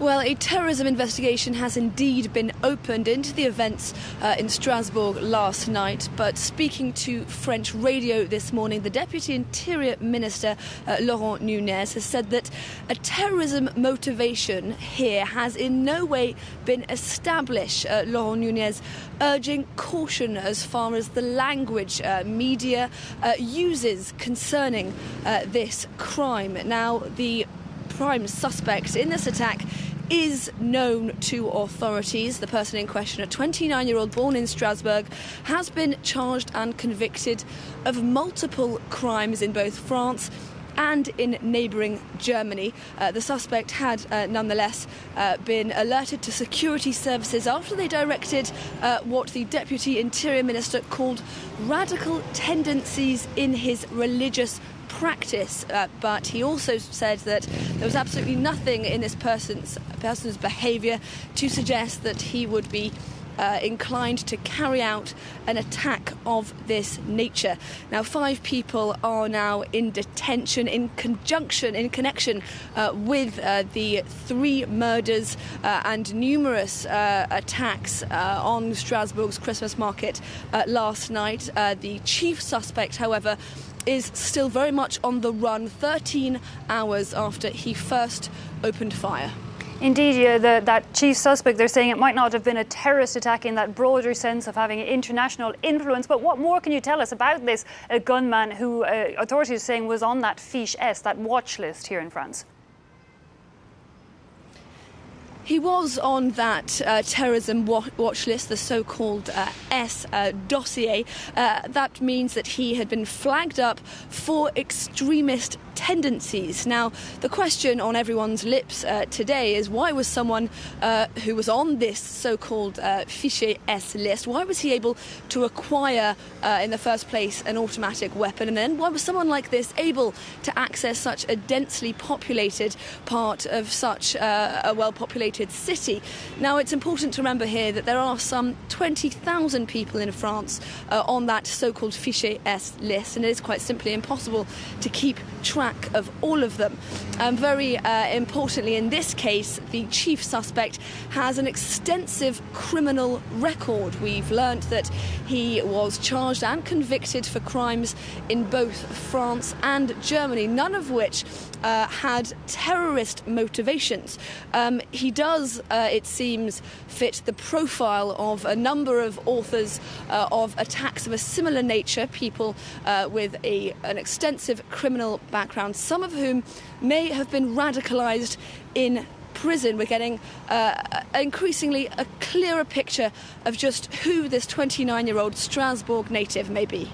Well, a terrorism investigation has indeed been opened into the events in Strasbourg last night. But speaking to French radio this morning, the Deputy Interior Minister, Laurent Nunez, has said that a terrorism motivation here has in no way been established. Laurent Nunez urging caution as far as the language media uses concerning this crime. Now, the prime suspect in this attack is known to authorities. The person in question, a 29-year-old born in Strasbourg, has been charged and convicted of multiple crimes in both France and in neighbouring Germany. The suspect had nonetheless been alerted to security services after they directed what the Deputy Interior Minister called radical tendencies in his religious practice, but he also said that there was absolutely nothing in this person's behaviour to suggest that he would be inclined to carry out an attack of this nature. Now, 5 people are now in detention in connection with the 3 murders and numerous attacks on Strasbourg's Christmas market last night. The chief suspect, however, is still very much on the run 13 hours after he first opened fire. Indeed, that chief suspect, they're saying it might not have been a terrorist attack in that broader sense of having international influence. But what more can you tell us about this gunman who authorities are saying was on that fiche S, that watch list here in France? He was on that terrorism watch list, the so-called S dossier. That means that he had been flagged up for extremist tendencies. Now, the question on everyone's lips today is, why was someone who was on this so-called fiche S list, why was he able to acquire in the first place an automatic weapon? And then why was someone like this able to access such a densely populated part of such a well-populated city? Now, it's important to remember here that there are some 20,000 people in France on that so-called fiche S list, and it is quite simply impossible to keep track of all of them. Very importantly, in this case, the chief suspect has an extensive criminal record. We've learnt that he was charged and convicted for crimes in both France and Germany, none of which had terrorist motivations. He does, it seems, fit the profile of a number of authors of attacks of a similar nature, people with an extensive criminal background, some of whom may have been radicalised in prison. We're getting increasingly a clearer picture of just who this 29-year-old Strasbourg native may be.